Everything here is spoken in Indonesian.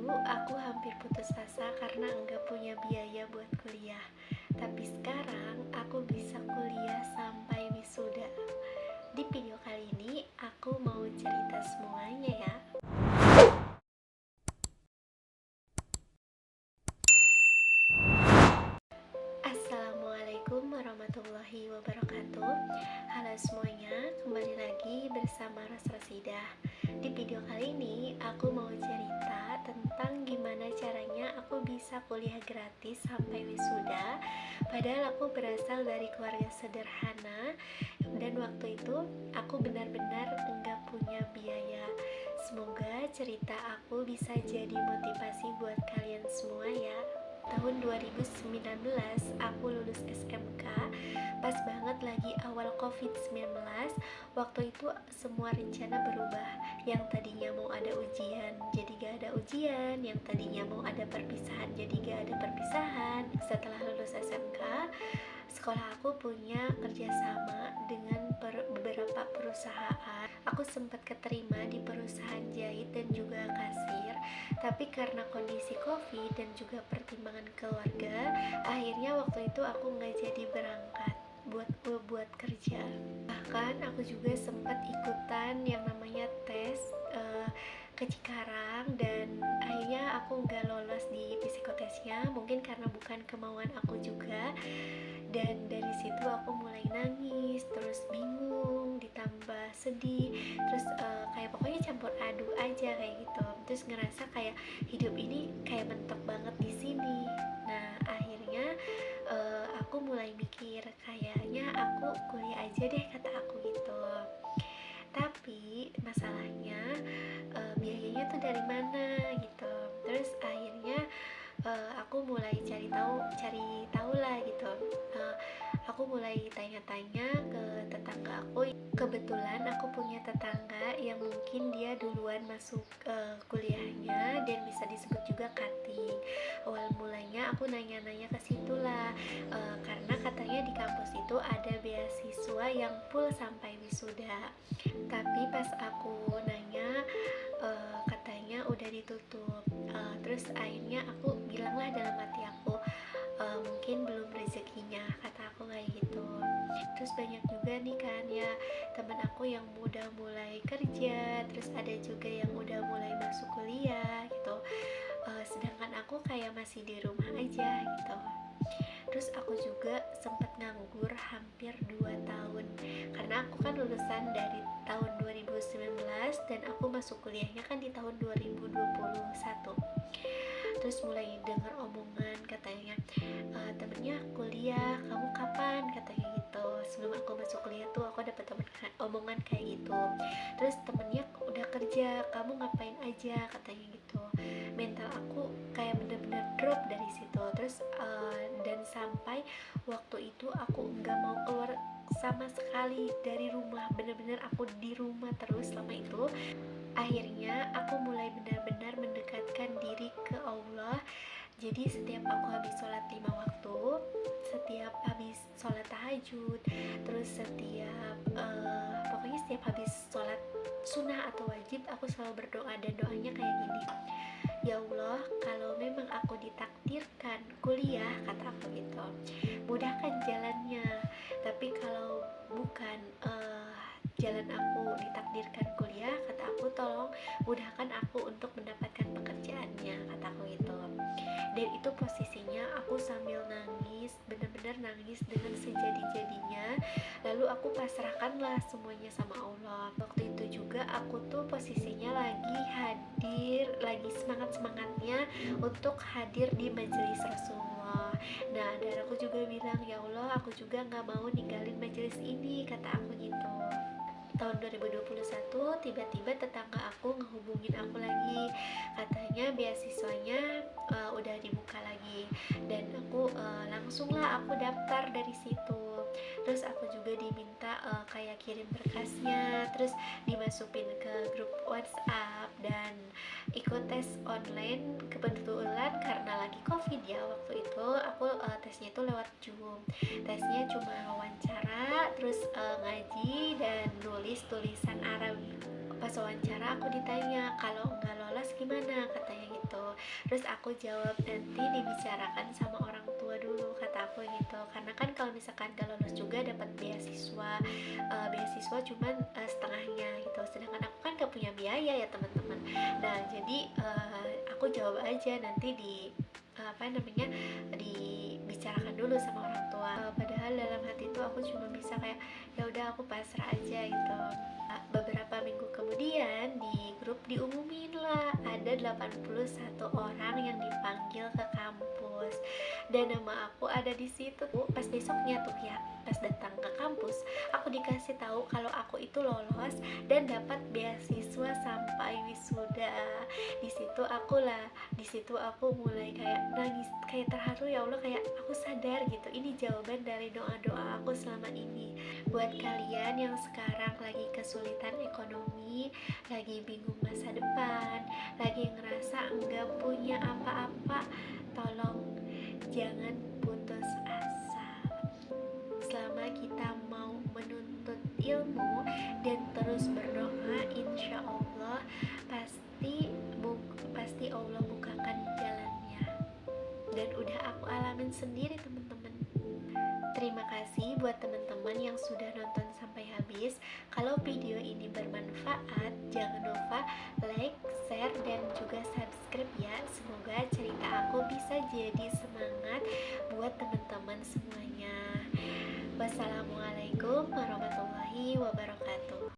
lalu aku hampir putus asa karena enggak punya biaya buat kuliah. Tapi sekarang aku bisa kuliah sampai wisuda. Di video kali ini aku mau cerita semuanya ya. Assalamualaikum warahmatullahi wabarakatuh. Halo semuanya, kembali lagi bersama Rosrosidah. Di video kali ini aku mau cerita tentang gimana caranya aku bisa kuliah gratis sampai wisuda. Padahal aku berasal dari keluarga sederhana dan waktu itu aku benar-benar enggak punya biaya. Semoga cerita aku bisa jadi motivasi buat kalian semua ya. Tahun 2019 aku lulus SMK, pas banget lagi awal COVID-19. Waktu itu semua rencana berubah. Yang tadinya mau ada ujian jadi gak ada ujian, yang tadinya mau ada perpisahan jadi gak ada perpisahan. Setelah lulus SMK, sekolah aku punya kerjasama dengan beberapa perusahaan. Aku sempat keterima di perusahaan jahit dan juga kasir, tapi karena kondisi COVID dan juga pertimbangan keluarga, akhirnya waktu itu aku nggak jadi berangkat buat kerja. Bahkan aku juga sempat ikutan yang namanya tes ke Cikarang dan akhirnya aku nggak lolos di psikotesnya, mungkin karena bukan kemauan aku juga. Dan dari situ aku mulai nangis, terus bingung, ditambah sedih, terus kayak pokoknya campur aduk aja kayak gitu. Terus ngerasa kayak hidup ini kayak mentok banget di sini. Nah akhirnya aku mulai mikir kayaknya aku kuliah aja deh, kata aku gitu. Tapi masalahnya biayanya tuh dari mana gitu. Terus akhirnya aku mulai cari tahu lah gitu. Aku mulai tanya-tanya ke tetangga aku. Kebetulan aku punya tetangga yang mungkin dia duluan masuk kuliahnya dan bisa disebut juga cutting. Awal mulanya aku nanya-nanya ke situ lah, karena katanya di kampus itu ada beasiswa yang full sampai wisuda. Tapi pas aku nanya, katanya udah ditutup. Terus akhirnya aku bilang lah dalam hati aku, mungkin belum rezekinya, kata aku kayak gitu. Terus banyak juga nih kan ya teman aku yang udah mulai kerja, terus ada juga yang udah mulai masuk kuliah gitu. Sedangkan aku kayak masih di rumah aja gitu. Terus aku juga sempat nganggur hampir 2 tahun karena aku kan lulusan dari tahun 2019 dan aku masuk kuliahnya kan di tahun 2021. Terus mulai dengar omongan katanya, temennya kuliah, kamu kapan, katanya gitu. Sebelum aku masuk kuliah tuh aku dapat omongan kayak gitu. Terus temennya udah kerja, kamu ngapain aja, katanya gitu. Mental aku kayak bener-bener drop dari situ. Terus dan sampai waktu itu aku nggak mau keluar sama sekali dari rumah, bener-bener aku di rumah terus selama itu. Akhirnya aku mulai benar-benar mendekatkan diri ke Allah. Jadi setiap aku habis sholat 5 waktu, setiap habis sholat tahajud, terus setiap pokoknya setiap habis sholat sunnah atau wajib, aku selalu berdoa, dan doanya kayak gini: ya Allah, kalau memang aku ditakdirkan kuliah, kata aku gitu, mudahkan jalannya. Tapi kalau bukan jalan aku ditakdirkan kuliah, kata aku, tolong mudahkan aku untuk mendapatkan pekerjaannya, kata aku gitu. Dan itu posisinya aku sambil nangis, benar-benar nangis dengan sejadi-jadinya. Lalu aku pasrahkanlah semuanya sama Allah. Waktu itu juga aku tuh posisinya lagi semangat-semangatnya untuk hadir di majelis Rasulullah. Nah, dan aku juga bilang, ya Allah, aku juga gak mau ninggalin majelis ini, kata aku gitu. Tahun 2021 tiba-tiba tetangga aku ngehubungin aku lagi, katanya beasiswanya udah dibuka lagi, dan aku langsunglah aku daftar dari situ. Terus aku juga diminta kayak kirim berkasnya, terus dimasukin ke grup WhatsApp dan ikut tes online. Kebetulan karena lagi COVID ya waktu itu, aku tesnya itu lewat Zoom. Tesnya cuma wawancara, terus ngaji dan nulis tulisan Arab. Pas wawancara aku ditanya, kalau nggak lolos gimana, katanya gitu. Terus aku jawab, nanti dibicarakan sama orang tua dulu, kata aku gitu. Karena kan kalau misalkan gak lolos juga dapat beasiswa cuman setengahnya gitu, sedangkan aku kan gak punya biaya ya teman-teman. Nah jadi aku jawab aja, nanti dibicarakan dulu sama orang tua. Padahal dalam hati itu aku cuma bisa kayak ya udah aku pasrah aja gitu. Beberapa minggu kemudian di grup diumumin lah ada 81 orang yang dipanggil ke kampus dan nama aku ada di situ. Pas besoknya tuh ya, pas datang ke kampus, aku dikasih tahu kalau aku itu lolos dan dapat beasiswa sampai wisuda. Di situ aku mulai kayak nangis, kayak terharu, ya Allah, kayak aku sadar gitu, ini jawaban dari doa-doa aku selama ini. Buat kalian yang sekarang lagi kesulitan ekonomi, lagi bingung masa depan, lagi ngerasa enggak punya apa-apa, tolong jangan putus asa. Selama kita mau menuntut ilmu dan terus berdoa, insya Allah pasti Allah bukakan jalannya. Dan udah aku alamin sendiri teman-teman. Terima kasih buat teman-teman yang sudah nonton sampai habis. Kalau video ini bermanfaat, jangan lupa like, share, dan juga subscribe ya. Semoga cerita aku bisa jadi semangat buat teman-teman semuanya. Wassalamualaikum warahmatullahi wabarakatuh.